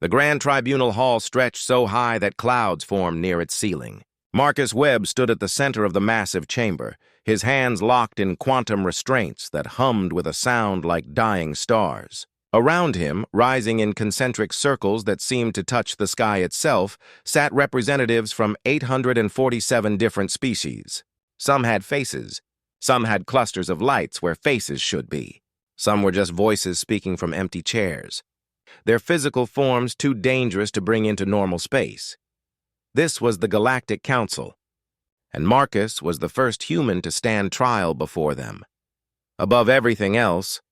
The Grand Tribunal Hall stretched so high that clouds formed near its ceiling. Marcus Webb stood at the center of the massive chamber, his hands locked in quantum restraints that hummed with a sound like dying stars. Around him, rising in concentric circles that seemed to touch the sky itself, sat representatives from 847 different species. Some had faces. Some had clusters of lights where faces should be. Some were just voices speaking from empty chairs, their physical forms too dangerous to bring into normal space. This was the Galactic Council, and Marcus was the first human to stand trial before them. Above everything else,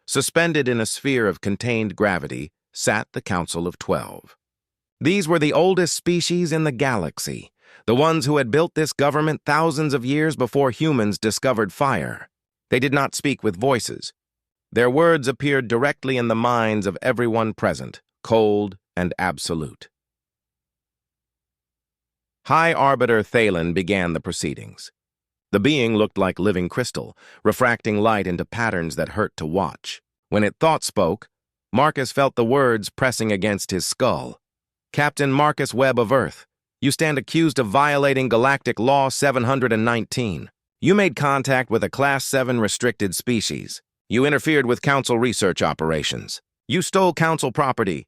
suspended in a sphere of contained gravity, sat the Council of 12. These were the oldest species in the galaxy, the ones who had built this government thousands of years before humans discovered fire. They did not speak with voices. Their words appeared directly in the minds of everyone present, cold and absolute. High Arbiter Thalen began the proceedings. The being looked like living crystal, refracting light into patterns that hurt to watch. When it thought spoke, Marcus felt the words pressing against his skull. Captain Marcus Webb of Earth, you stand accused of violating Galactic Law 719. You made contact with a Class 7 restricted species. You interfered with Council research operations. You stole Council property.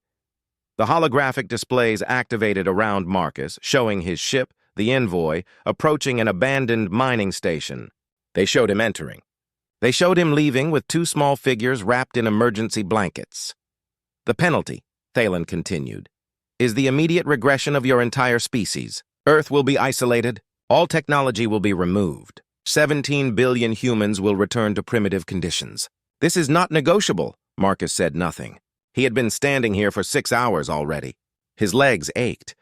The holographic displays activated around Marcus, showing his ship, the Envoy, approaching an abandoned mining station. They showed him entering. They showed him leaving with two small figures wrapped in emergency blankets. The penalty, Thalen continued, is the immediate regression of your entire species. Earth will be isolated. All technology will be removed. 17 billion humans will return to primitive conditions. This is not negotiable, Marcus said nothing. He had been standing here for 6 hours already. His legs ached.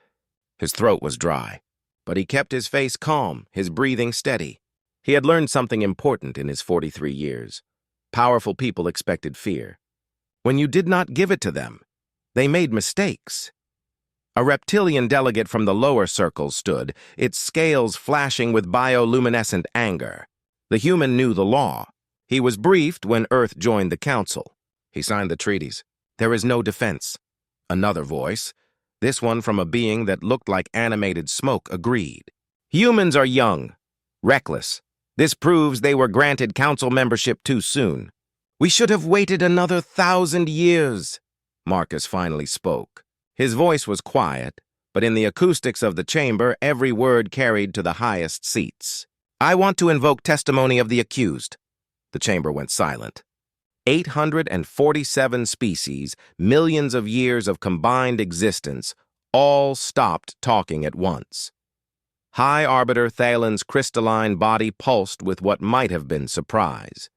His throat was dry. But he kept his face calm, his breathing steady. He had learned something important in his 43 years. Powerful people expected fear. When you did not give it to them, they made mistakes. A reptilian delegate from the lower circles stood, its scales flashing with bioluminescent anger. The human knew the law. He was briefed when Earth joined the Council. He signed the treaties. There is no defense. Another voice, this one from a being that looked like animated smoke, agreed. Humans are young, reckless. This proves they were granted Council membership too soon. We should have waited another 1,000 years, Marcus finally spoke. His voice was quiet, but in the acoustics of the chamber, every word carried to the highest seats. I want to invoke testimony of the accused. The chamber went silent. 847 species, millions of years of combined existence, all stopped talking at once. High Arbiter Thalen's crystalline body pulsed with what might have been surprise.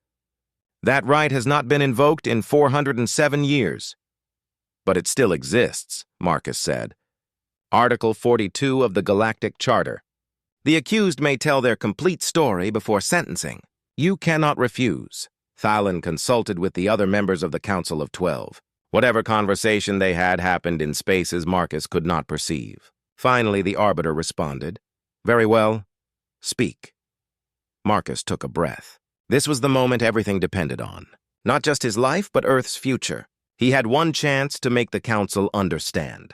That right has not been invoked in 407 years. But it still exists, Marcus said. Article 42 of the Galactic Charter. The accused may tell their complete story before sentencing. You cannot refuse. Thalen consulted with the other members of the Council of 12. Whatever conversation they had happened in spaces Marcus could not perceive. Finally, the Arbiter responded. Very well. Speak. Marcus took a breath. This was the moment everything depended on. Not just his life, but Earth's future. He had one chance to make the Council understand.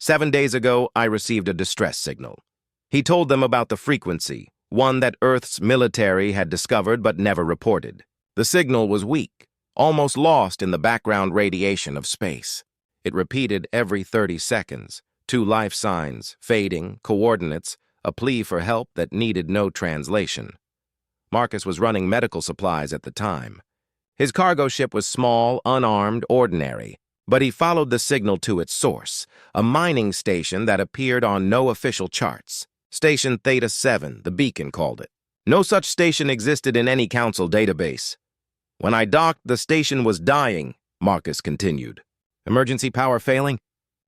7 days ago, I received a distress signal. He told them about the frequency, one that Earth's military had discovered but never reported. The signal was weak, almost lost in the background radiation of space. It repeated every 30 seconds, 2 life signs, fading, coordinates, a plea for help that needed no translation. Marcus was running medical supplies at the time. His cargo ship was small, unarmed, ordinary, but he followed the signal to its source, a mining station that appeared on no official charts. Station Theta 7, the beacon called it. No such station existed in any Council database. When I docked, the station was dying, Marcus continued. Emergency power failing?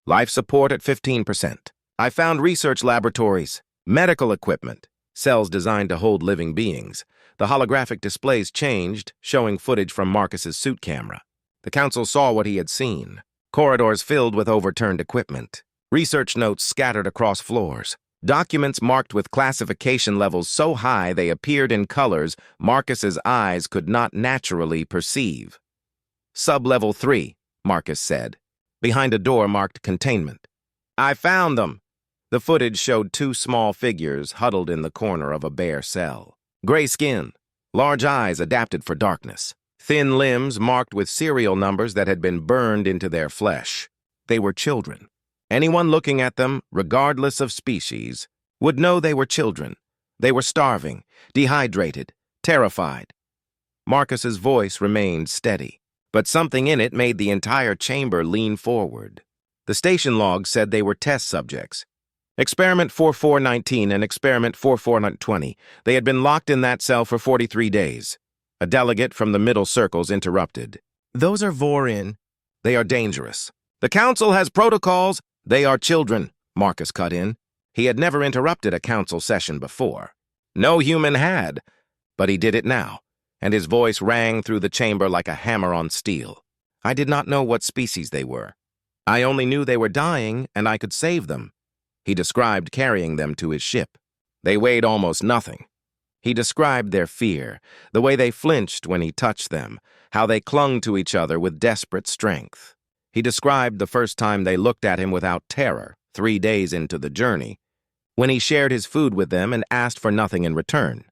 Life support at 15%. I found research laboratories, medical equipment, cells designed to hold living beings. The holographic displays changed, showing footage from Marcus's suit camera. The Council saw what he had seen. Corridors filled with overturned equipment. Research notes scattered across floors. Documents marked with classification levels so high they appeared in colors Marcus's eyes could not naturally perceive. Sub-level 3, Marcus said. behind a door marked containment. "I found them!" The footage showed two small figures huddled in the corner of a bare cell. Gray skin, large eyes adapted for darkness, thin limbs marked with serial numbers that had been burned into their flesh. They were children. Anyone looking at them, regardless of species, would know they were children. They were starving, dehydrated, terrified. Marcus's voice remained steady, but something in it made the entire chamber lean forward. The station log said they were test subjects. Experiment 4419 and Experiment 4420. They had been locked in that cell for 43 days. A delegate from the middle circles interrupted. "Those are Vorin. They are dangerous. The council has protocols. They are children," Marcus cut in. He had never interrupted a council session before. No human had, but he did it now, and his voice rang through the chamber like a hammer on steel. "I did not know what species they were. I only knew they were dying, and I could save them." He described carrying them to his ship. They weighed almost nothing. He described their fear, the way they flinched when he touched them, how they clung to each other with desperate strength. He described the first time they looked at him without terror, 3 days into the journey, when he shared his food with them and asked for nothing in return.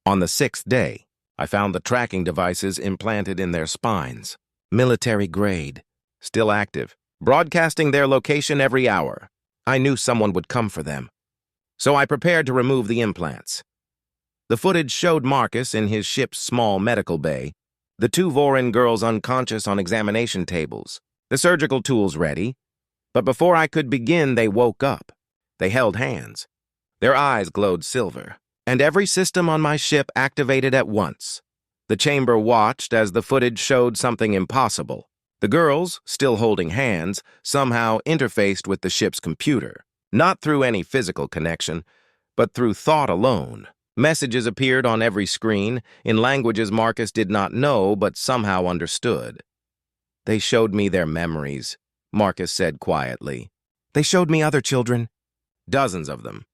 On the 6th day, I found the tracking devices implanted in their spines, military grade, still active, broadcasting their location every hour. I knew someone would come for them, so I prepared to remove the implants. The footage showed Marcus in his ship's small medical bay, the 2 Vorin girls unconscious on examination tables, the surgical tools ready. But before I could begin, they woke up. They held hands. Their eyes glowed silver, and every system on my ship activated at once. The chamber watched as the footage showed something impossible. The girls, still holding hands, somehow interfaced with the ship's computer, not through any physical connection, but through thought alone. Messages appeared on every screen, in languages Marcus did not know but somehow understood. "They showed me their memories," Marcus said quietly. "They showed me other children, dozens of them,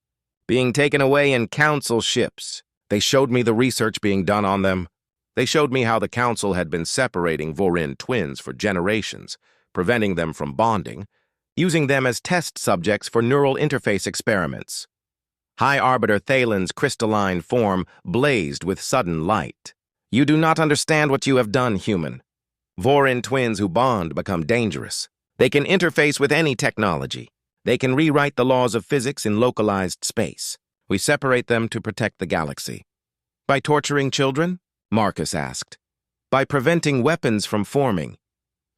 being taken away in council ships. They showed me the research being done on them. They showed me how the council had been separating Vorin twins for generations, preventing them from bonding, using them as test subjects for neural interface experiments." High Arbiter Thalen's crystalline form blazed with sudden light. "You do not understand what you have done, human. Vorin twins who bond become dangerous. They can interface with any technology. They can rewrite the laws of physics in localized space. We separate them to protect the galaxy." "By torturing children?" Marcus asked. "By preventing weapons from forming."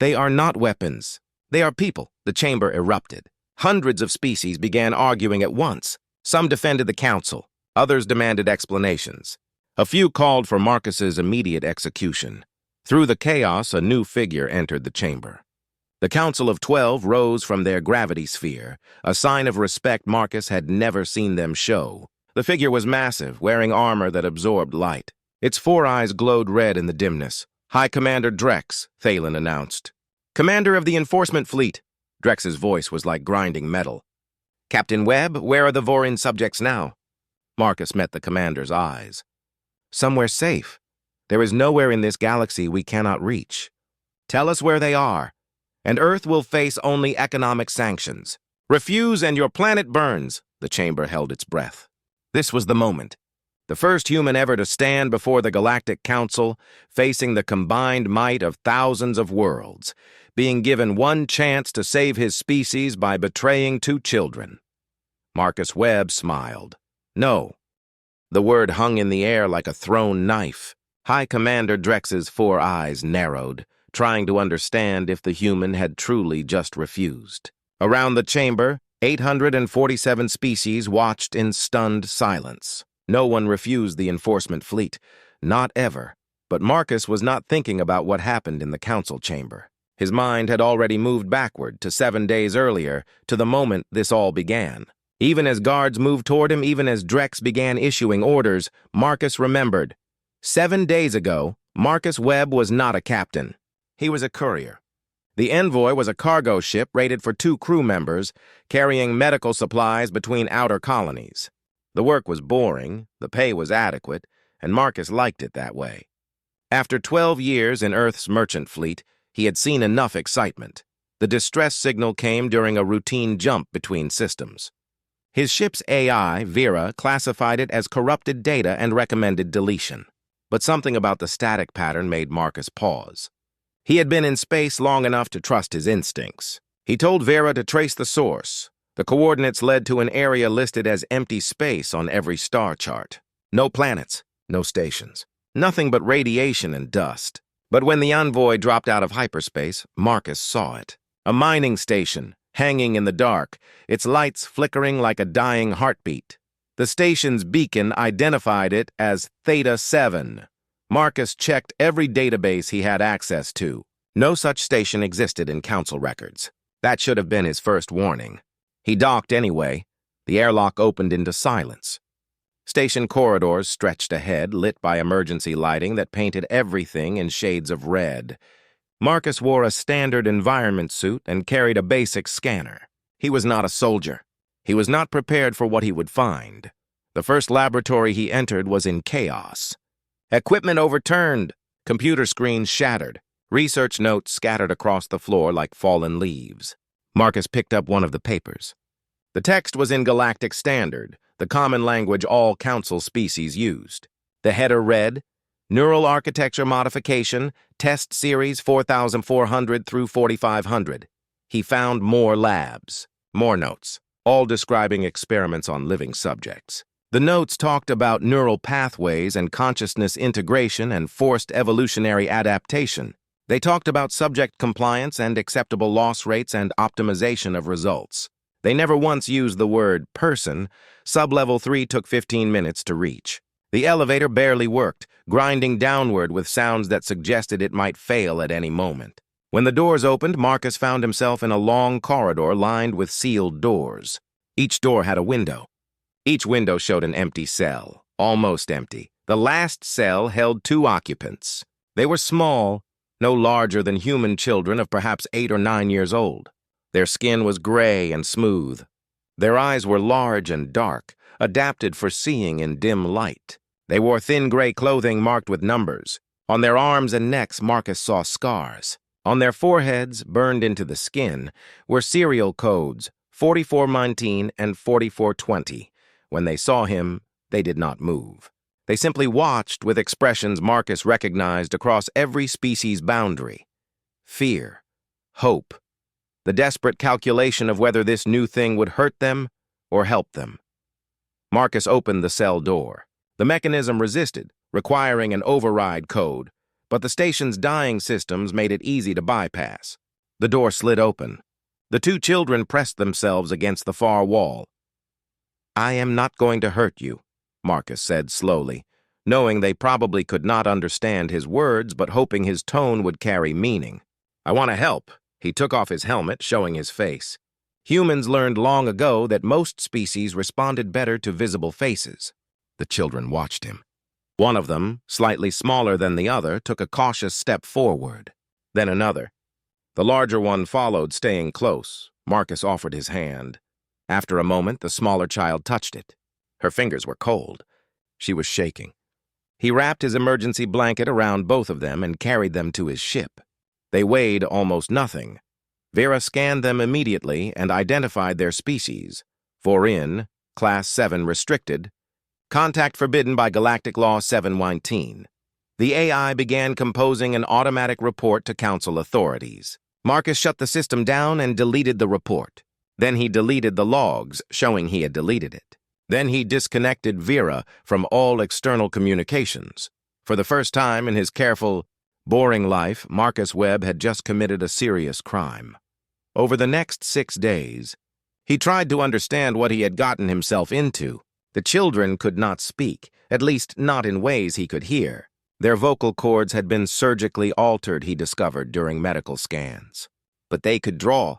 "They are not weapons. They are people." The chamber erupted. Hundreds of species began arguing at once. Some defended the council. Others demanded explanations. A few called for Marcus's immediate execution. Through the chaos, a new figure entered the chamber. The Council of 12 rose from their gravity sphere, a sign of respect Marcus had never seen them show. The figure was massive, wearing armor that absorbed light. Its 4 eyes glowed red in the dimness. "High Commander Drex," Thalen announced. "Commander of the Enforcement Fleet." Drex's voice was like grinding metal. "Captain Webb, where are the Vorin subjects now?" Marcus met the commander's eyes. "Somewhere safe. There is nowhere in this galaxy we cannot reach. Tell us where they are, and Earth will face only economic sanctions. Refuse and your planet burns." The chamber held its breath. This was the moment. The first human ever to stand before the Galactic Council, facing the combined might of thousands of worlds, being given one chance to save his species by betraying 2 children. Marcus Webb smiled. "No." The word hung in the air like a thrown knife. High Commander Drex's 4 eyes narrowed, trying to understand if the human had truly just refused. Around the chamber, 847 species watched in stunned silence. No one refused the enforcement fleet, not ever. But Marcus was not thinking about what happened in the council chamber. His mind had already moved backward to 7 days earlier, to the moment this all began. Even as guards moved toward him, even as Drex began issuing orders, Marcus remembered. 7 days ago, Marcus Webb was not a captain. He was a courier. The Envoy was a cargo ship rated for 2 crew members, carrying medical supplies between outer colonies. The work was boring, the pay was adequate, and Marcus liked it that way. After 12 years in Earth's merchant fleet, he had seen enough excitement. The distress signal came during a routine jump between systems. His ship's AI, Vera, classified it as corrupted data and recommended deletion. But something about the static pattern made Marcus pause. He had been in space long enough to trust his instincts. He told Vera to trace the source. The coordinates led to an area listed as empty space on every star chart. No planets, no stations. Nothing but radiation and dust. But when the envoy dropped out of hyperspace, Marcus saw it. A mining station, hanging in the dark, its lights flickering like a dying heartbeat. The station's beacon identified it as Theta 7. Marcus checked every database he had access to. No such station existed in Council records. That should have been his first warning. He docked anyway. The airlock opened into silence. Station corridors stretched ahead, lit by emergency lighting that painted everything in shades of red. Marcus wore a standard environment suit and carried a basic scanner. He was not a soldier. He was not prepared for what he would find. The first laboratory he entered was in chaos. Equipment overturned, computer screens shattered, research notes scattered across the floor like fallen leaves. Marcus picked up one of the papers. The text was in Galactic Standard, the common language all Council species used. The header read, Neural Architecture Modification, Test Series 4400 through 4500. He found more labs, more notes, all describing experiments on living subjects. The notes talked about neural pathways and consciousness integration and forced evolutionary adaptation. They talked about subject compliance and acceptable loss rates and optimization of results. They never once used the word person. Sublevel 3 took 15 minutes to reach. The elevator barely worked, grinding downward with sounds that suggested it might fail at any moment. When the doors opened, Marcus found himself in a long corridor lined with sealed doors. Each door had a window. Each window showed an empty cell, almost empty. The last cell held 2 occupants. They were small, no larger than human children of perhaps 8 or 9 years old. Their skin was gray and smooth. Their eyes were large and dark, adapted for seeing in dim light. They wore thin gray clothing marked with numbers. On their arms and necks, Marcus saw scars. On their foreheads, burned into the skin, were serial codes, 4419 and 4420. When they saw him, they did not move. They simply watched with expressions Marcus recognized across every species boundary. Fear, hope, the desperate calculation of whether this new thing would hurt them or help them. Marcus opened the cell door. The mechanism resisted, requiring an override code, but the station's dying systems made it easy to bypass. The door slid open. The 2 children pressed themselves against the far wall. I am not going to hurt you, Marcus said slowly, knowing they probably could not understand his words but hoping his tone would carry meaning. I want to help. He took off his helmet, showing his face. Humans learned long ago that most species responded better to visible faces. The children watched him. One of them, slightly smaller than the other, took a cautious step forward. Then another. The larger one followed, staying close. Marcus offered his hand. After a moment, the smaller child touched it. Her fingers were cold. She was shaking. He wrapped his emergency blanket around both of them and carried them to his ship. They weighed almost nothing. Vera scanned them immediately and identified their species. Forin, Class 7 restricted. Contact forbidden by Galactic Law 719. The AI began composing an automatic report to Council authorities. Marcus shut the system down and deleted the report. Then he deleted the logs, showing he had deleted it. Then he disconnected Vera from all external communications. For the first time in his careful, boring life, Marcus Webb had just committed a serious crime. Over the next 6 days, he tried to understand what he had gotten himself into. The children could not speak, at least not in ways he could hear. Their vocal cords had been surgically altered, he discovered during medical scans. But they could draw.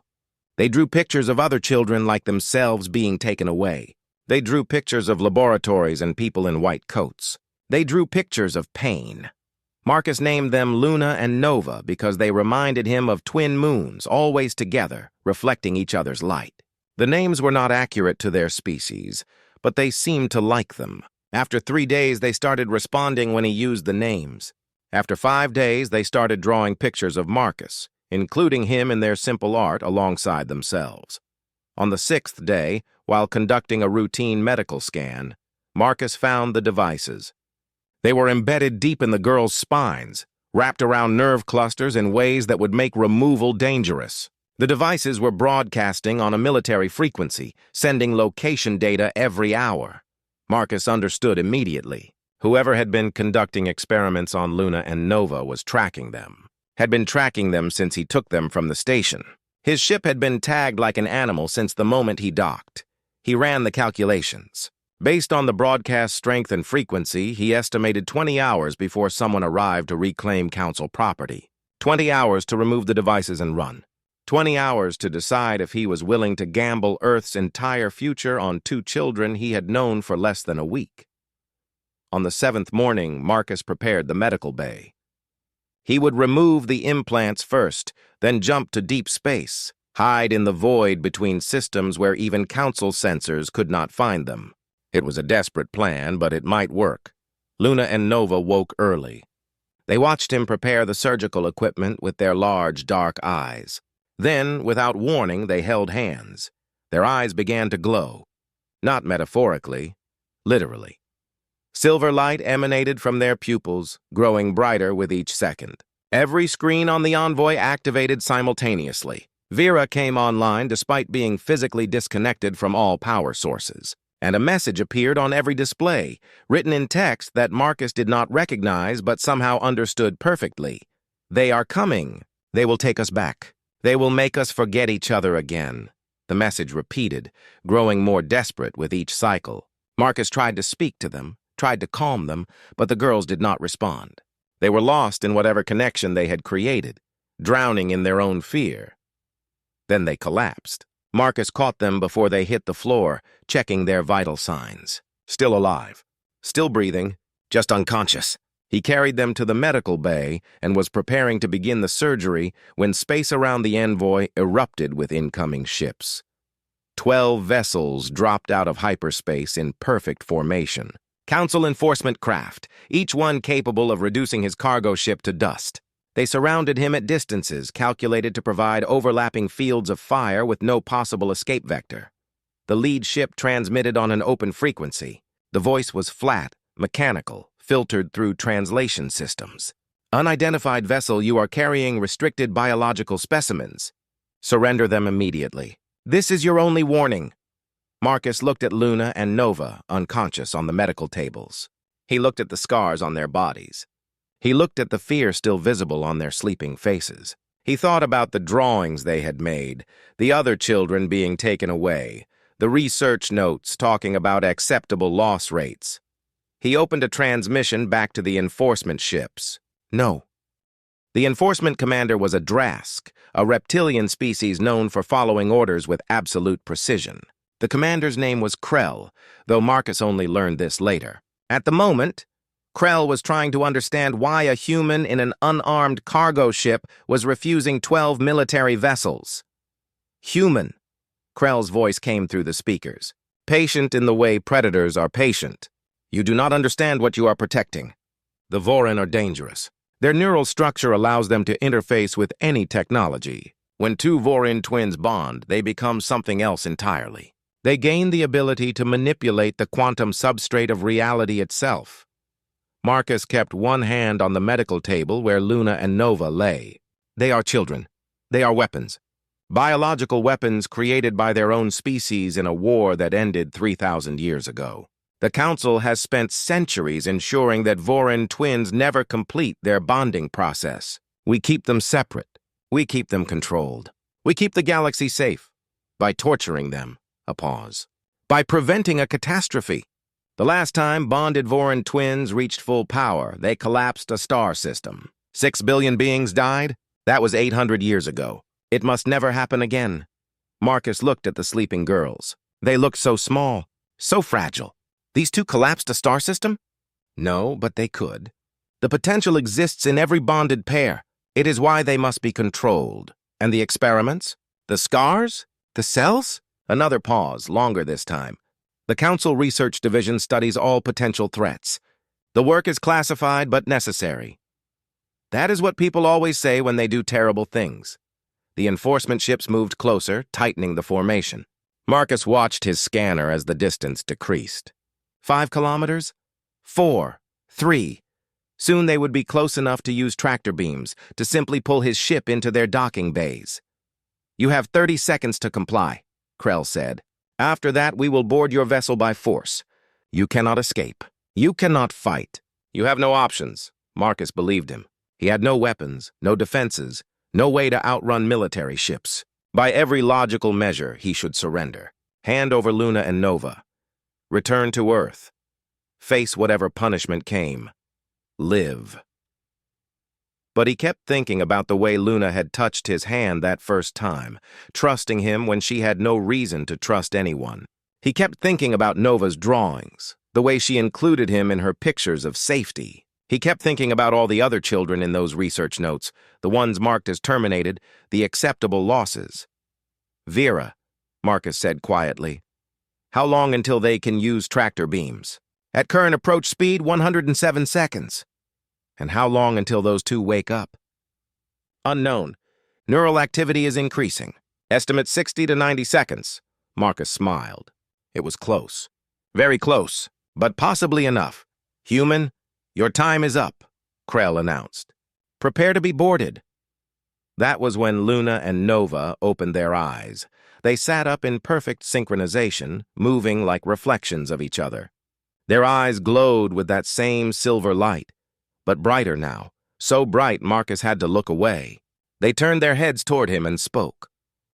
They drew pictures of other children like themselves being taken away. They drew pictures of laboratories and people in white coats. They drew pictures of pain. Marcus named them Luna and Nova because they reminded him of twin moons, always together, reflecting each other's light. The names were not accurate to their species, but they seemed to like them. After 3 days, they started responding when he used the names. After 5 days, they started drawing pictures of Marcus. including him in their simple art alongside themselves. On the 6th day, while conducting a routine medical scan, Marcus found the devices. They were embedded deep in the girls' spines, wrapped around nerve clusters in ways that would make removal dangerous. The devices were broadcasting on a military frequency, sending location data every hour. Marcus understood immediately. Whoever had been conducting experiments on Luna and Nova was tracking them. Had been tracking them since he took them from the station. His ship had been tagged like an animal since the moment he docked. He ran the calculations. Based on the broadcast strength and frequency, he estimated 20 hours before someone arrived to reclaim Council property. 20 hours to remove the devices and run. 20 hours to decide if he was willing to gamble Earth's entire future on 2 children he had known for less than a week. On the 7th morning, Marcus prepared the medical bay. He would remove the implants first, then jump to deep space, hide in the void between systems where even Council sensors could not find them. It was a desperate plan, but it might work. Luna and Nova woke early. They watched him prepare the surgical equipment with their large, dark eyes. Then, without warning, they held hands. Their eyes began to glow. Not metaphorically, literally. Silver light emanated from their pupils, growing brighter with each second. Every screen on the Envoy activated simultaneously. Vera came online despite being physically disconnected from all power sources. And a message appeared on every display, written in text that Marcus did not recognize but somehow understood perfectly. "They are coming. They will take us back. They will make us forget each other again." The message repeated, growing more desperate with each cycle. Marcus tried to speak to them, tried to calm them, but the girls did not respond. They were lost in whatever connection they had created, drowning in their own fear. Then they collapsed. Marcus caught them before they hit the floor, checking their vital signs. Still alive. Still breathing. Just unconscious. He carried them to the medical bay and was preparing to begin the surgery when space around the Envoy erupted with incoming ships. 12 vessels dropped out of hyperspace in perfect formation. Council enforcement craft, each one capable of reducing his cargo ship to dust. They surrounded him at distances calculated to provide overlapping fields of fire with no possible escape vector. The lead ship transmitted on an open frequency. The voice was flat, mechanical, filtered through translation systems. "Unidentified vessel, you are carrying restricted biological specimens. Surrender them immediately. This is your only warning." Marcus looked at Luna and Nova, unconscious on the medical tables. He looked at the scars on their bodies. He looked at the fear still visible on their sleeping faces. He thought about the drawings they had made, the other children being taken away, the research notes talking about acceptable loss rates. He opened a transmission back to the enforcement ships. No. The enforcement commander was a Drask, a reptilian species known for following orders with absolute precision. The commander's name was Krell, though Marcus only learned this later. At the moment, Krell was trying to understand why a human in an unarmed cargo ship was refusing 12 military vessels. "Human," Krell's voice came through the speakers. "Patient in the way predators are patient. You do not understand what you are protecting. The Vorin are dangerous. Their neural structure allows them to interface with any technology. When 2 Vorin twins bond, they become something else entirely. They gain the ability to manipulate the quantum substrate of reality itself." Marcus kept one hand on the medical table where Luna and Nova lay. "They are children. They are weapons. Biological weapons created by their own species in a war that ended 3,000 years ago. The Council has spent centuries ensuring that Vorin twins never complete their bonding process. We keep them separate. We keep them controlled. We keep the galaxy safe. By torturing them." A pause. "By preventing a catastrophe. The last time bonded Vorin twins reached full power, they collapsed a star system. 6 billion beings died? That was 800 years ago. It must never happen again." Marcus looked at the sleeping girls. They looked so small, so fragile. These 2 collapsed a star system? No, but they could. The potential exists in every bonded pair. It is why they must be controlled. And the experiments? The scars? The cells? Another pause, longer this time. "The Council Research Division studies all potential threats. The work is classified but necessary." That is what people always say when they do terrible things. The enforcement ships moved closer, tightening the formation. Marcus watched his scanner as the distance decreased. 5 kilometers? 4, 3. Soon they would be close enough to use tractor beams to simply pull his ship into their docking bays. You have 30 seconds to comply, Krell said. After that, we will board your vessel by force. You cannot escape. You cannot fight. You have no options. Marcus believed him. He had no weapons, no defenses, no way to outrun military ships. By every logical measure, he should surrender. Hand over Luna and Nova. Return to Earth. Face whatever punishment came. Live. But he kept thinking about the way Luna had touched his hand that first time, trusting him when she had no reason to trust anyone. He kept thinking about Nova's drawings, the way she included him in her pictures of safety. He kept thinking about all the other children in those research notes, the ones marked as terminated, the acceptable losses. Vera, Marcus said quietly. How long until they can use tractor beams? At current approach speed, 107 seconds. And how long until those two wake up? Unknown. Neural activity is increasing. Estimate 60 to 90 seconds. Marcus smiled. It was close. Very close, but possibly enough. Human, your time is up, Krell announced. Prepare to be boarded. That was when Luna and Nova opened their eyes. They sat up in perfect synchronization, moving like reflections of each other. Their eyes glowed with that same silver light, but brighter now, so bright Marcus had to look away. They turned their heads toward him and spoke,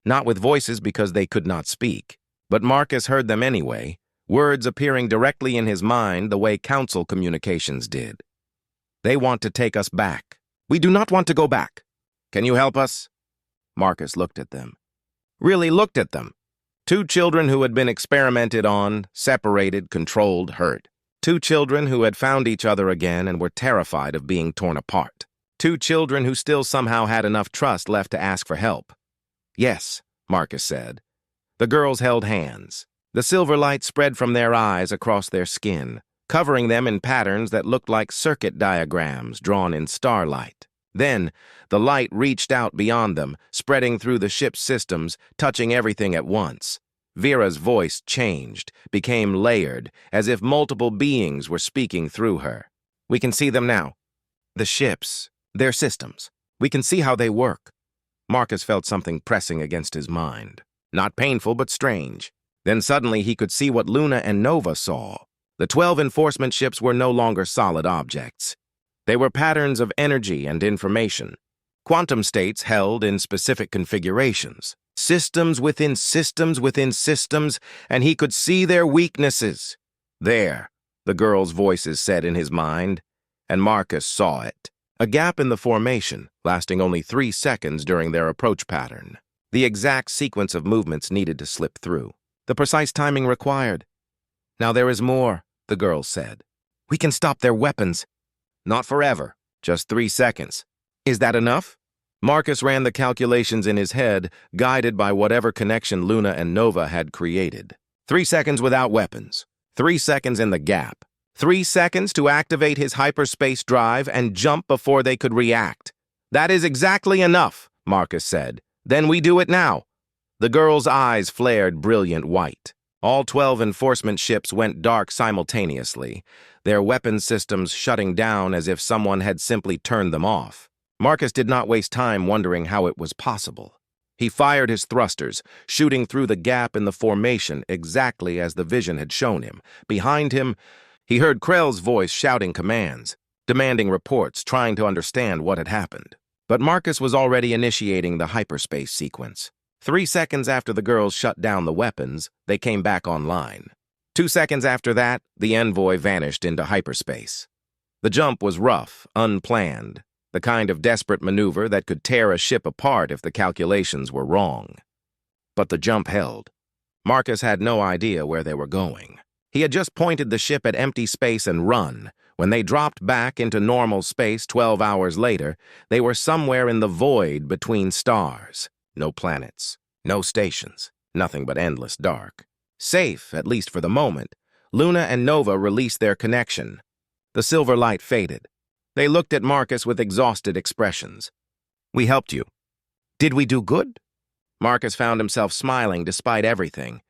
not with voices because they could not speak, but Marcus heard them anyway, words appearing directly in his mind the way council communications did. They want to take us back. We do not want to go back. Can you help us? Marcus looked at them. Really looked at them. 2 children who had been experimented on, separated, controlled, hurt. 2 children who had found each other again and were terrified of being torn apart. 2 children who still somehow had enough trust left to ask for help. Yes, Marcus said. The girls held hands. The silver light spread from their eyes across their skin, covering them in patterns that looked like circuit diagrams drawn in starlight. Then, the light reached out beyond them, spreading through the ship's systems, touching everything at once. Vera's voice changed, became layered, as if multiple beings were speaking through her. We can see them now. The ships, their systems. We can see how they work. Marcus felt something pressing against his mind. Not painful, but strange. Then suddenly he could see what Luna and Nova saw. The 12 enforcement ships were no longer solid objects. They were patterns of energy and information, quantum states held in specific configurations, systems within systems within systems, and he could see their weaknesses. There, the girls' voices said in his mind, and Marcus saw it. A gap in the formation, lasting only 3 seconds during their approach pattern. The exact sequence of movements needed to slip through. The precise timing required. Now there is more, the girls said. We can stop their weapons. Not forever, just 3 seconds. Is that enough? Marcus ran the calculations in his head, guided by whatever connection Luna and Nova had created. 3 seconds without weapons. 3 seconds in the gap. 3 seconds to activate his hyperspace drive and jump before they could react. That is exactly enough, Marcus said. Then we do it now. The girls' eyes flared brilliant white. All 12 enforcement ships went dark simultaneously, their weapon systems shutting down as if someone had simply turned them off. Marcus did not waste time wondering how it was possible. He fired his thrusters, shooting through the gap in the formation exactly as the vision had shown him. Behind him, he heard Krell's voice shouting commands, demanding reports, trying to understand what had happened. But Marcus was already initiating the hyperspace sequence. 3 seconds after the girls shut down the weapons, they came back online. 2 seconds after that, the envoy vanished into hyperspace. The jump was rough, unplanned, the kind of desperate maneuver that could tear a ship apart if the calculations were wrong. But the jump held. Marcus had no idea where they were going. He had just pointed the ship at empty space and run. When they dropped back into normal space 12 hours later, they were somewhere in the void between stars. No planets, no stations, nothing but endless dark. Safe, at least for the moment, Luna and Nova released their connection. The silver light faded. They looked at Marcus with exhausted expressions. We helped you. Did we do good? Marcus found himself smiling despite everything.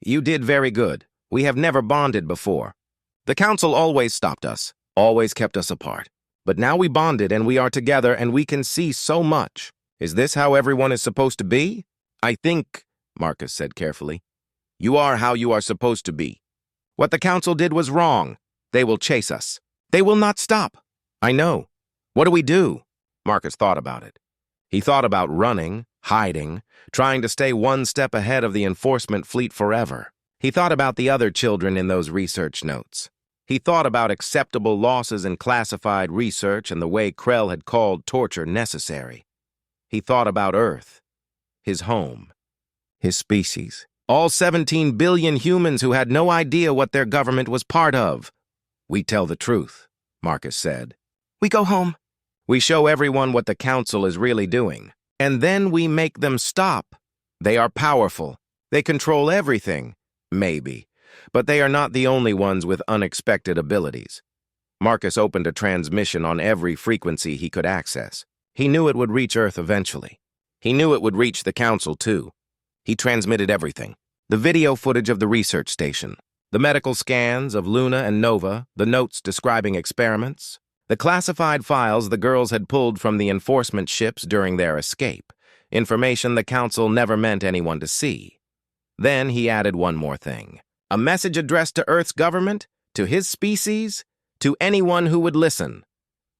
You did very good. We have never bonded before. The council always stopped us, always kept us apart. But now we bonded and we are together and we can see so much. Is this how everyone is supposed to be? I think, Marcus said carefully, you are how you are supposed to be. What the council did was wrong. They will chase us. They will not stop. I know. What do we do? Marcus thought about it. He thought about running, hiding, trying to stay one step ahead of the enforcement fleet forever. He thought about the other children in those research notes. He thought about acceptable losses in classified research and the way Krell had called torture necessary. He thought about Earth, his home, his species, all 17 billion humans who had no idea what their government was part of. We tell the truth, Marcus said. We go home. We show everyone what the council is really doing. And then we make them stop. They are powerful. They control everything. Maybe. But they are not the only ones with unexpected abilities. Marcus opened a transmission on every frequency he could access. He knew it would reach Earth eventually. He knew it would reach the council, too. He transmitted everything. The video footage of the research station, the medical scans of Luna and Nova, the notes describing experiments, the classified files the girls had pulled from the enforcement ships during their escape, information the council never meant anyone to see. Then he added one more thing. A message addressed to Earth's government, to his species, to anyone who would listen.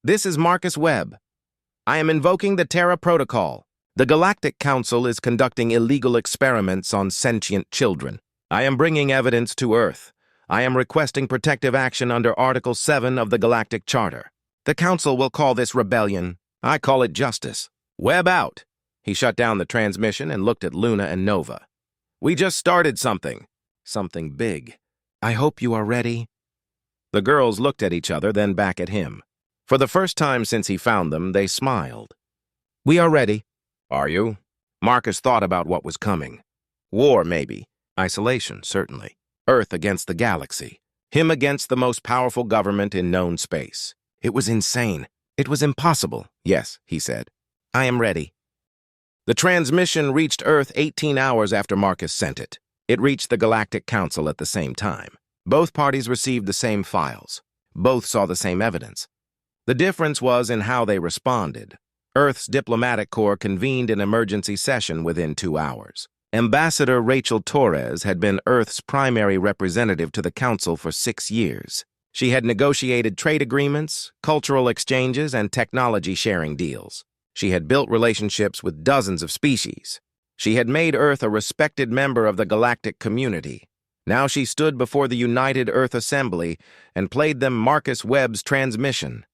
This is Marcus Webb. I am invoking the Terra Protocol. The Galactic Council is conducting illegal experiments on sentient children. I am bringing evidence to Earth. I am requesting protective action under Article 7 of the Galactic Charter. The Council will call this rebellion. I call it justice. Webb out. He shut down the transmission and looked at Luna and Nova. We just started something. Something big. I hope you are ready. The girls looked at each other, then back at him. For the first time since he found them, they smiled. We are ready. Are you? Marcus thought about what was coming. War, maybe. Isolation, certainly. Earth against the galaxy. Him against the most powerful government in known space. It was insane. It was impossible. Yes, he said. I am ready. The transmission reached Earth 18 hours after Marcus sent it. It reached the Galactic Council at the same time. Both parties received the same files. Both saw the same evidence. The difference was in how they responded. Earth's diplomatic corps convened an emergency session within 2 hours. Ambassador Rachel Torres had been Earth's primary representative to the Council for 6 years. She had negotiated trade agreements, cultural exchanges, and technology-sharing deals. She had built relationships with dozens of species. She had made Earth a respected member of the galactic community. Now she stood before the United Earth Assembly and played them Marcus Webb's transmission.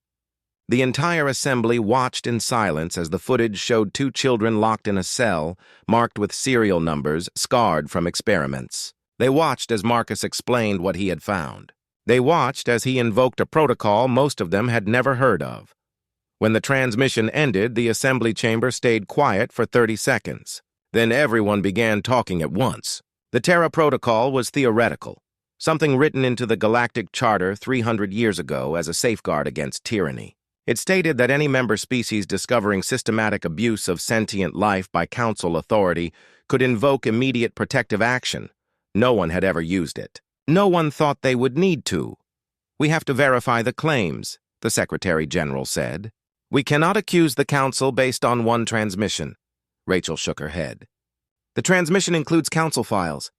The entire assembly watched in silence as the footage showed 2 children locked in a cell, marked with serial numbers, scarred from experiments. They watched as Marcus explained what he had found. They watched as he invoked a protocol most of them had never heard of. When the transmission ended, the assembly chamber stayed quiet for 30 seconds. Then everyone began talking at once. The Terra Protocol was theoretical, something written into the Galactic Charter 300 years ago as a safeguard against tyranny. It stated that any member species discovering systematic abuse of sentient life by Council authority could invoke immediate protective action. No one had ever used it. No one thought they would need to. We have to verify the claims, the Secretary General said. We cannot accuse the Council based on one transmission. Rachel shook her head. The transmission includes Council files,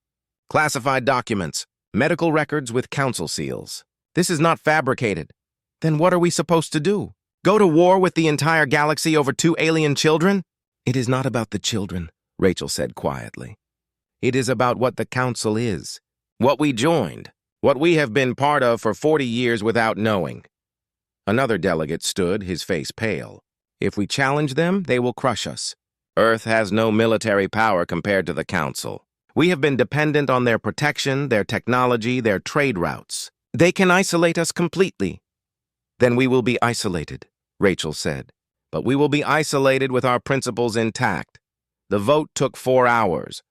classified documents, medical records with Council seals. This is not fabricated. Then what are we supposed to do? Go to war with the entire galaxy over 2 alien children? It is not about the children, Rachel said quietly. It is about what the Council is, what we joined, what we have been part of for 40 years without knowing. Another delegate stood, his face pale. If we challenge them, they will crush us. Earth has no military power compared to the Council. We have been dependent on their protection, their technology, their trade routes. They can isolate us completely. Then we will be isolated, Rachel said. But we will be isolated with our principles intact. The vote took 4 hours.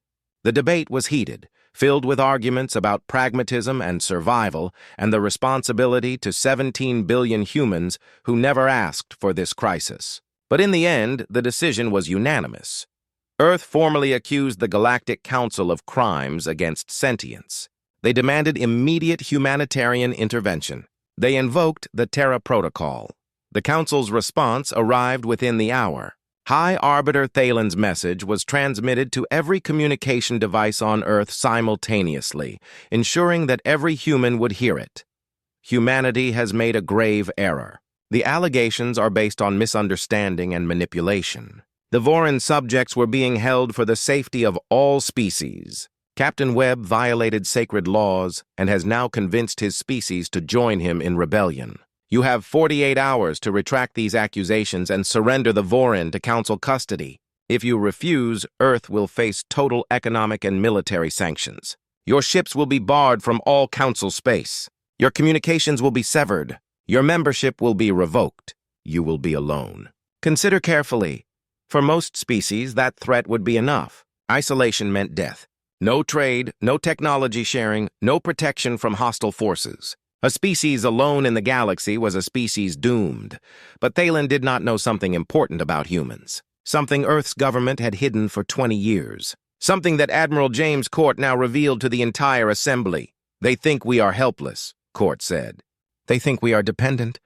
The debate was heated. filled with arguments about pragmatism and survival and the responsibility to 17 billion humans who never asked for this crisis. But in the end, the decision was unanimous. Earth formally accused the Galactic Council of crimes against sentience. They demanded immediate humanitarian intervention. They invoked the Terra Protocol. The Council's response arrived within the hour. High Arbiter Thalen's message was transmitted to every communication device on Earth simultaneously, ensuring that every human would hear it. Humanity has made a grave error. The allegations are based on misunderstanding and manipulation. The Voran subjects were being held for the safety of all species. Captain Webb violated sacred laws and has now convinced his species to join him in rebellion. You have 48 hours to retract these accusations and surrender the Voran to Council custody. If you refuse, Earth will face total economic and military sanctions. Your ships will be barred from all Council space. Your communications will be severed. Your membership will be revoked. You will be alone. Consider carefully. For most species, that threat would be enough. Isolation meant death. No trade, no technology sharing, no protection from hostile forces. A species alone in the galaxy was a species doomed. But Thalen did not know something important about humans. Something Earth's government had hidden for 20 years. Something that Admiral James Court now revealed to the entire Assembly. They think we are helpless, Court said. They think we are dependent.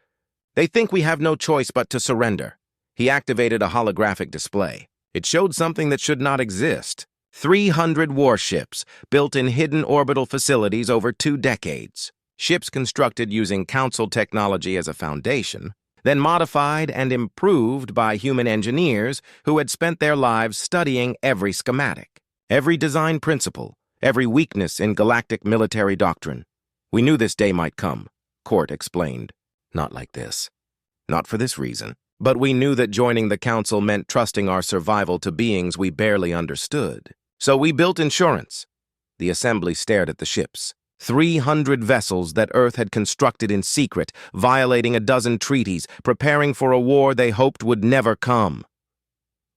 They think we have no choice but to surrender. He activated a holographic display. It showed something that should not exist. 300 warships built in hidden orbital facilities over 2 decades. Ships constructed using Council technology as a foundation, then modified and improved by human engineers who had spent their lives studying every schematic, every design principle, every weakness in galactic military doctrine. We knew this day might come, Court explained. Not like this. Not for this reason. But we knew that joining the Council meant trusting our survival to beings we barely understood. So we built insurance. The Assembly stared at the ships. 300 vessels that Earth had constructed in secret, violating a dozen treaties, preparing for a war they hoped would never come.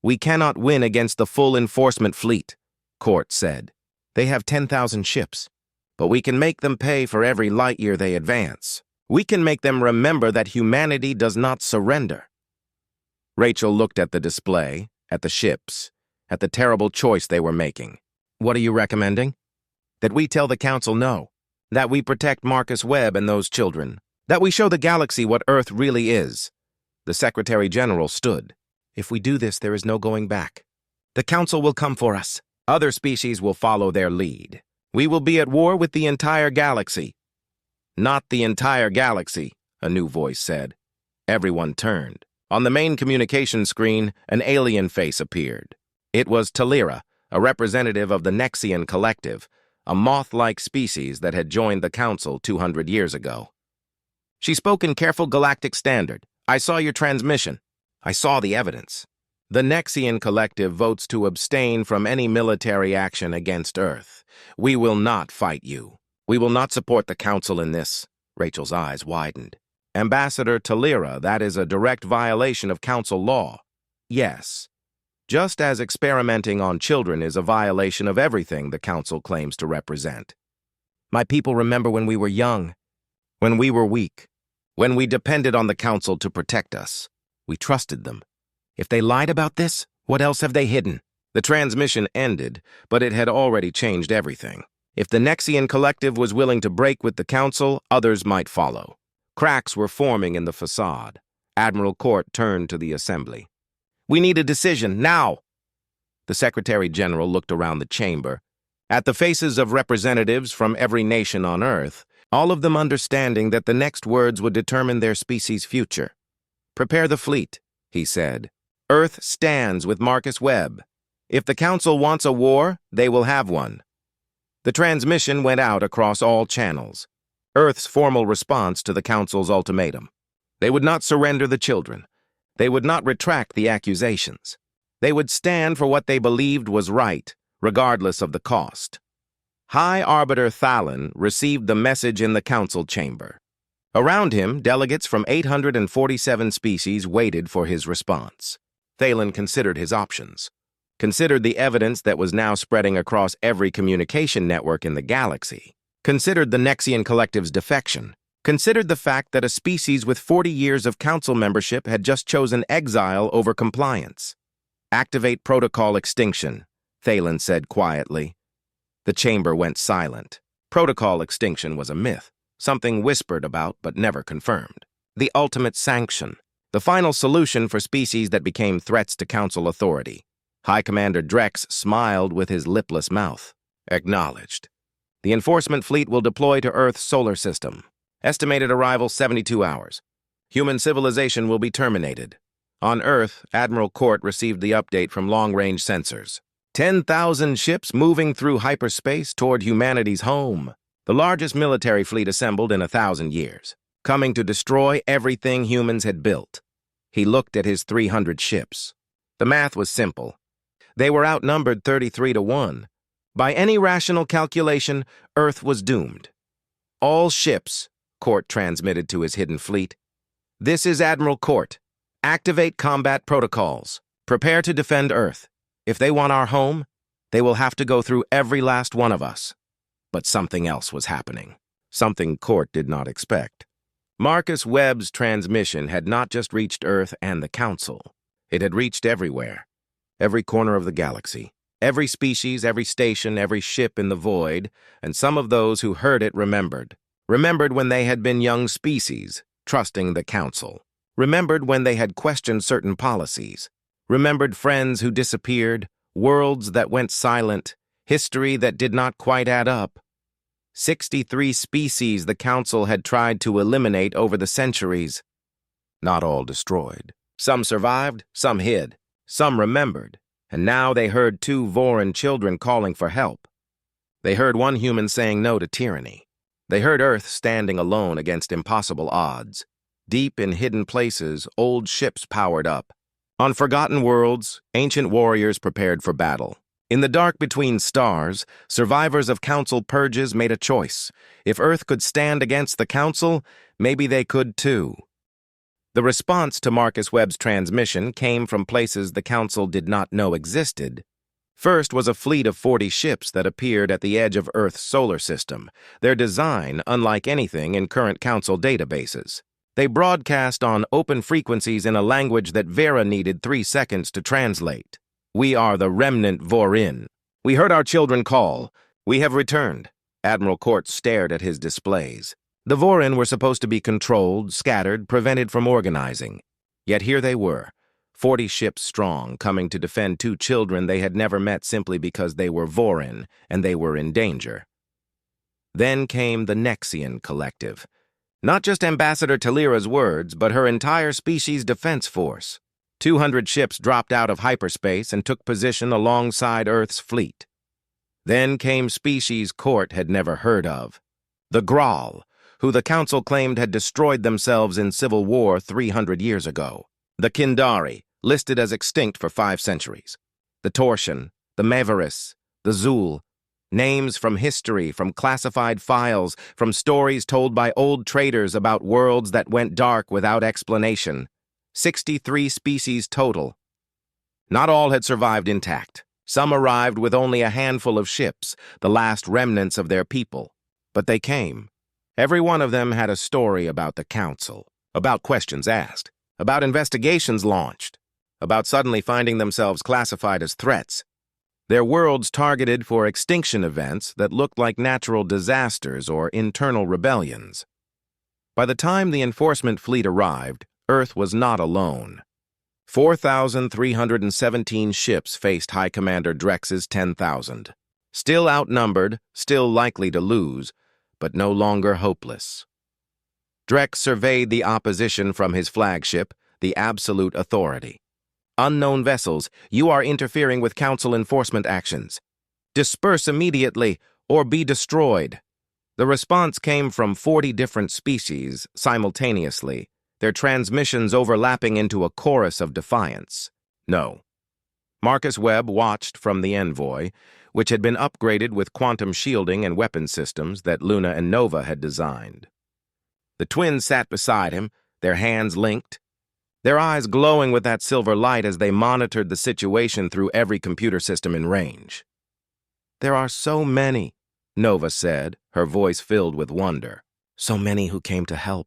We cannot win against the full enforcement fleet, Court said. They have 10,000 ships, but we can make them pay for every light year they advance. We can make them remember that humanity does not surrender. Rachel looked at the display, at the ships, at the terrible choice they were making. What are you recommending? That we tell the Council no. That we protect Marcus Webb and those children. That we show the galaxy what Earth really is. The Secretary General stood. If we do this, there is no going back. The Council will come for us. Other species will follow their lead. We will be at war with the entire galaxy. Not the entire galaxy, a new voice said. Everyone turned. On the main communication screen, an alien face appeared. It was Talira, a representative of the Nexian Collective, a moth-like species that had joined the Council 200 years ago. She spoke in careful galactic standard. I saw your transmission. I saw the evidence. The Nexian Collective votes to abstain from any military action against Earth. We will not fight you. We will not support the Council in this. Rachel's eyes widened. Ambassador Talira, that is a direct violation of Council law. Yes. Just as experimenting on children is a violation of everything the Council claims to represent. My people remember when we were young, when we were weak, when we depended on the Council to protect us. We trusted them. If they lied about this, what else have they hidden? The transmission ended, but it had already changed everything. If the Nexian Collective was willing to break with the Council, others might follow. Cracks were forming in the facade. Admiral Court turned to the Assembly. We need a decision, now! The Secretary General looked around the chamber, at the faces of representatives from every nation on Earth, all of them understanding that the next words would determine their species' future. Prepare the fleet, he said. Earth stands with Marcus Webb. If the Council wants a war, they will have one. The transmission went out across all channels. Earth's formal response to the Council's ultimatum. They would not surrender the children. They would not retract the accusations. They would stand for what they believed was right, regardless of the cost. High Arbiter Thalen received the message in the Council chamber. Around him, delegates from 847 species waited for his response. Thalen considered his options. Considered the evidence that was now spreading across every communication network in the galaxy. Considered the Nexian Collective's defection. Considered the fact that a species with 40 years of council membership had just chosen exile over compliance. "Activate protocol extinction," Thalen said quietly. The chamber went silent. Protocol extinction was a myth, something whispered about but never confirmed. The ultimate sanction, the final solution for species that became threats to council authority. High Commander Drex smiled with his lipless mouth. Acknowledged. The enforcement fleet will deploy to Earth's solar system. Estimated arrival 72 hours. Human civilization will be terminated. On Earth, Admiral Court received the update from long-range sensors. 10,000 ships moving through hyperspace toward humanity's home. The largest military fleet assembled in 1,000 years, coming to destroy everything humans had built. He looked at his 300 ships. The math was simple. They were outnumbered 33-1. By any rational calculation, Earth was doomed. "All ships," Court transmitted to his hidden fleet. "This is Admiral Court. Activate combat protocols. Prepare to defend Earth. If they want our home, they will have to go through every last one of us." But something else was happening. Something Court did not expect. Marcus Webb's transmission had not just reached Earth and the Council. It had reached everywhere. Every corner of the galaxy. Every species, every station, every ship in the void, and some of those who heard it remembered. Remembered when they had been young species, trusting the Council. Remembered when they had questioned certain policies. Remembered friends who disappeared, worlds that went silent, history that did not quite add up. 63 species the Council had tried to eliminate over the centuries. Not all destroyed. Some survived, some hid, some remembered, and now they heard 2 Voran children calling for help. They heard one human saying no to tyranny. They heard Earth standing alone against impossible odds. Deep in hidden places, old ships powered up. On forgotten worlds, ancient warriors prepared for battle. In the dark between stars, survivors of Council purges made a choice. If Earth could stand against the Council, maybe they could too. The response to Marcus Webb's transmission came from places the Council did not know existed. First was a fleet of 40 ships that appeared at the edge of Earth's solar system, their design unlike anything in current Council databases. They broadcast on open frequencies in a language that Vera needed 3 seconds to translate. "We are the remnant Vorin. We heard our children call. We have returned." Admiral Court stared at his displays. The Vorin were supposed to be controlled, scattered, prevented from organizing. Yet here they were, 40 ships strong, coming to defend 2 children they had never met simply because they were Vorin and they were in danger. Then came the Nexian Collective. Not just Ambassador Talira's words, but her entire species defense force. 200 ships dropped out of hyperspace and took position alongside Earth's fleet. Then came species Court had never heard of. The Graal, who the Council claimed had destroyed themselves in civil war 300 years ago. The Kindari, listed as extinct for 5 centuries. The Torsion, the Mevaris, the Zul, names from history, from classified files, from stories told by old traders about worlds that went dark without explanation. 63 species total. Not all had survived intact. Some arrived with only a handful of ships, the last remnants of their people. But they came. Every one of them had a story about the Council, about questions asked, about investigations launched, about suddenly finding themselves classified as threats. Their worlds targeted for extinction events that looked like natural disasters or internal rebellions. By the time the enforcement fleet arrived, Earth was not alone. 4,317 ships faced High Commander Drex's 10,000. Still outnumbered, still likely to lose, but no longer hopeless. Drex surveyed the opposition from his flagship, the Absolute Authority. "Unknown vessels, you are interfering with Council enforcement actions. Disperse immediately or be destroyed." The response came from 40 different species simultaneously, their transmissions overlapping into a chorus of defiance. No. Marcus Webb watched from the envoy, which had been upgraded with quantum shielding and weapon systems that Luna and Nova had designed. The twins sat beside him, their hands linked. their eyes glowing with that silver light as they monitored the situation through every computer system in range. "There are so many," Nova said, her voice filled with wonder. "So many who came to help."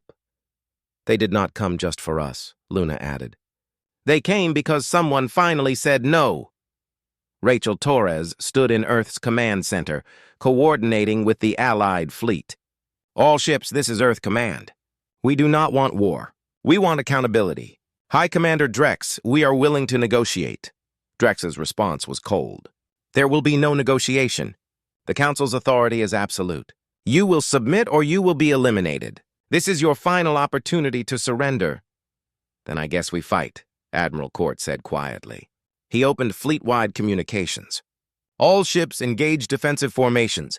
"They did not come just for us," Luna added. "They came because someone finally said no." Rachel Torres stood in Earth's command center, coordinating with the Allied fleet. "All ships, this is Earth Command. We do not want war. We want accountability. High Commander Drex, we are willing to negotiate." Drex's response was cold. "There will be no negotiation. The Council's authority is absolute. You will submit or you will be eliminated. This is your final opportunity to surrender." "Then I guess we fight," Admiral Court said quietly. He opened fleet-wide communications. "All ships engage defensive formations.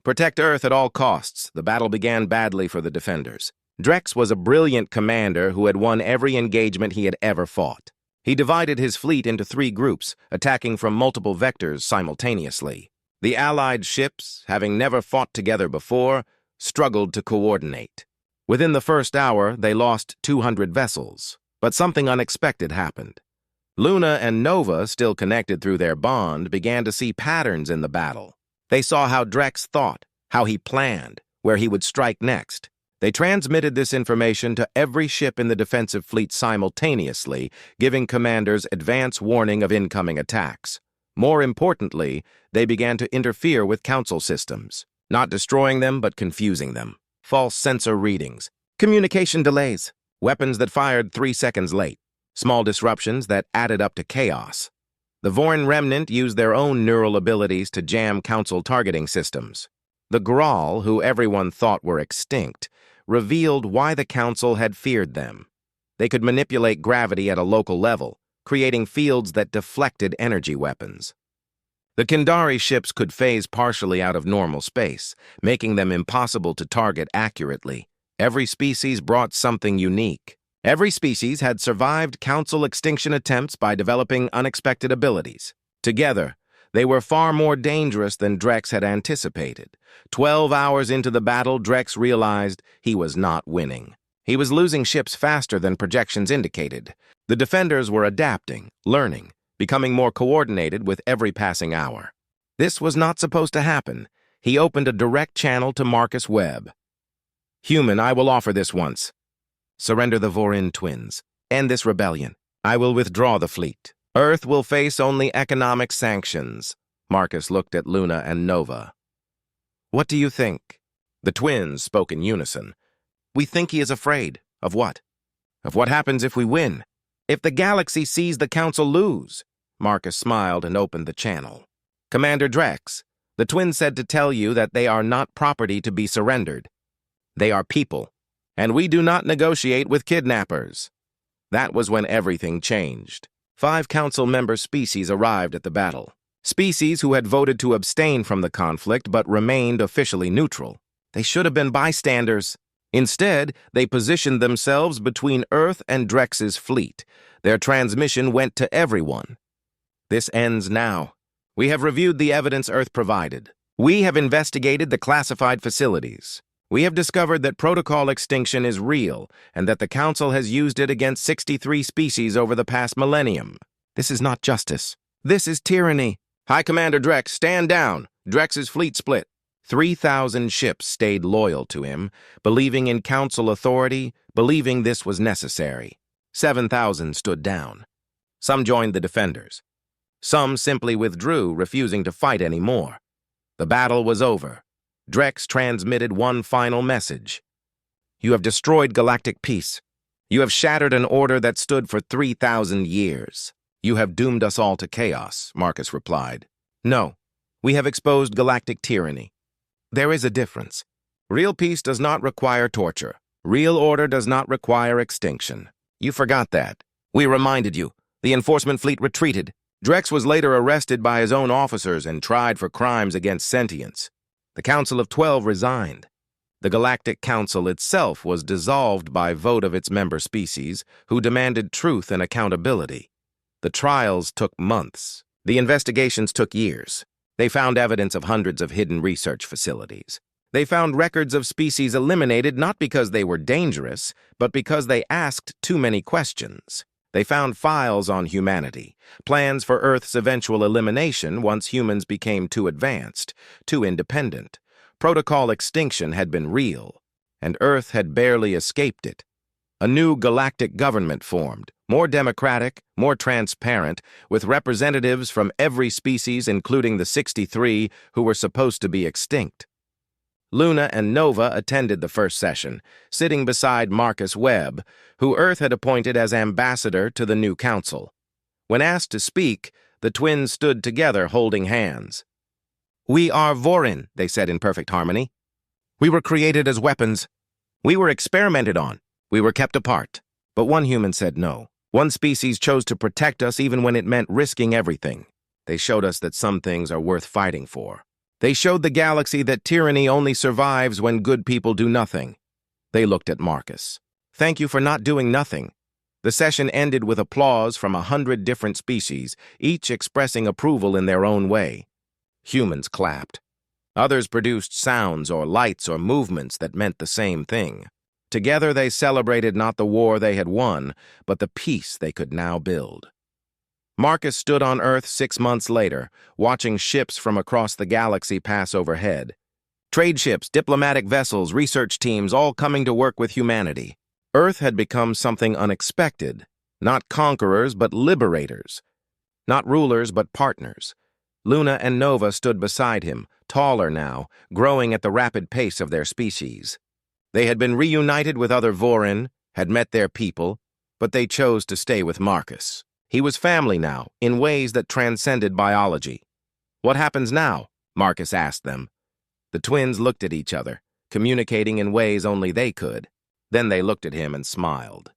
Protect Earth at all costs." The battle began badly for the defenders. Drex was a brilliant commander who had won every engagement he had ever fought. He divided his fleet into 3 groups, attacking from multiple vectors simultaneously. The Allied ships, having never fought together before, struggled to coordinate. Within the first hour, they lost 200 vessels, but something unexpected happened. Luna and Nova, still connected through their bond, began to see patterns in the battle. They saw how Drex thought, how he planned, where he would strike next. They transmitted this information to every ship in the defensive fleet simultaneously, giving commanders advance warning of incoming attacks. More importantly, they began to interfere with Council systems, not destroying them but confusing them. False sensor readings, communication delays, weapons that fired 3 seconds late, small disruptions that added up to chaos. The Vorin remnant used their own neural abilities to jam Council targeting systems. The Graal, who everyone thought were extinct, revealed why the Council had feared them. They could manipulate gravity at a local level, creating fields that deflected energy weapons. The Kindari ships could phase partially out of normal space, making them impossible to target accurately. Every species brought something unique. Every species had survived Council extinction attempts by developing unexpected abilities. Together, they were far more dangerous than Drex had anticipated. 12 hours into the battle, Drex realized he was not winning. He was losing ships faster than projections indicated. The defenders were adapting, learning, becoming more coordinated with every passing hour. This was not supposed to happen. He opened a direct channel to Marcus Webb. "Human, I will offer this once. Surrender the Vorin twins. End this rebellion. I will withdraw the fleet. Earth will face only economic sanctions." Marcus looked at Luna and Nova. "What do you think?" The twins spoke in unison. "We think he is afraid." "Of what?" "Of what happens if we win. If the galaxy sees the Council lose." Marcus smiled and opened the channel. "Commander Drex, the twins said to tell you that they are not property to be surrendered. They are people, and we do not negotiate with kidnappers." That was when everything changed. 5 Council member species arrived at the battle. Species who had voted to abstain from the conflict but remained officially neutral. They should have been bystanders. Instead, they positioned themselves between Earth and Drex's fleet. Their transmission went to everyone. "This ends now. We have reviewed the evidence Earth provided. We have investigated the classified facilities. We have discovered that protocol extinction is real and that the Council has used it against 63 species over the past millennium. This is not justice. This is tyranny. High Commander Drex, stand down. Drex's fleet split." 3,000 ships stayed loyal to him, believing in Council authority, believing this was necessary. 7,000 stood down. Some joined the defenders. Some simply withdrew, refusing to fight anymore. The battle was over. Drex transmitted one final message. "You have destroyed galactic peace. You have shattered an order that stood for 3,000 years. You have doomed us all to chaos," Marcus replied. "No, we have exposed galactic tyranny. There is a difference. Real peace does not require torture. Real order does not require extinction. You forgot that. We reminded you. The enforcement fleet retreated. Drex was later arrested by his own officers and tried for crimes against sentience. The Council of 12 resigned. The Galactic Council itself was dissolved by vote of its member species, who demanded truth and accountability. The trials took months. The investigations took years. They found evidence of hundreds of hidden research facilities. They found records of species eliminated not because they were dangerous, but because they asked too many questions. They found files on humanity, plans for Earth's eventual elimination once humans became too advanced, too independent. Protocol extinction had been real, and Earth had barely escaped it. A new galactic government formed, more democratic, more transparent, with representatives from every species including the 63 who were supposed to be extinct. Luna and Nova attended the first session, sitting beside Marcus Webb, who Earth had appointed as ambassador to the new council. When asked to speak, the twins stood together holding hands. "We are Vorin," they said in perfect harmony. "We were created as weapons. We were experimented on. We were kept apart." But one human said no. One species chose to protect us even when it meant risking everything. They showed us that some things are worth fighting for. They showed the galaxy that tyranny only survives when good people do nothing. They looked at Marcus. "Thank you for not doing nothing." The session ended with applause from 100 different species, each expressing approval in their own way. Humans clapped. Others produced sounds or lights or movements that meant the same thing. Together they celebrated not the war they had won, but the peace they could now build. Marcus stood on Earth 6 months later, watching ships from across the galaxy pass overhead. Trade ships, diplomatic vessels, research teams, all coming to work with humanity. Earth had become something unexpected. Not conquerors, but liberators. Not rulers, but partners. Luna and Nova stood beside him, taller now, growing at the rapid pace of their species. They had been reunited with other Vorin, had met their people, but they chose to stay with Marcus. He was family now, in ways that transcended biology. "What happens now?" Marcus asked them. The twins looked at each other, communicating in ways only they could. Then they looked at him and smiled.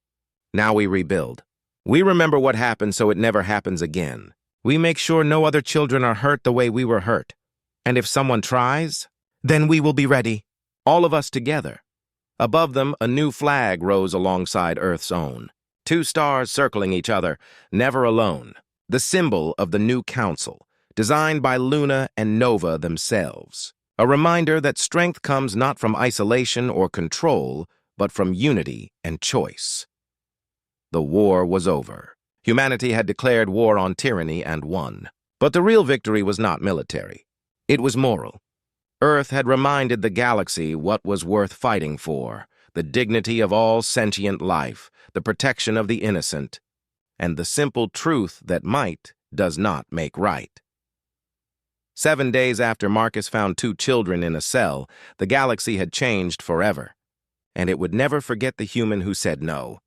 "Now we rebuild. We remember what happened so it never happens again. We make sure no other children are hurt the way we were hurt. And if someone tries, then we will be ready. All of us together." Above them, a new flag rose alongside Earth's own. 2 stars circling each other, never alone. The symbol of the new council, designed by Luna and Nova themselves. A reminder that strength comes not from isolation or control, but from unity and choice. The war was over. Humanity had declared war on tyranny and won. But the real victory was not military. It was moral. Earth had reminded the galaxy what was worth fighting for: the dignity of all sentient life, the protection of the innocent, and the simple truth that might does not make right. 7 days after Marcus found 2 children in a cell, the galaxy had changed forever, and it would never forget the human who said no.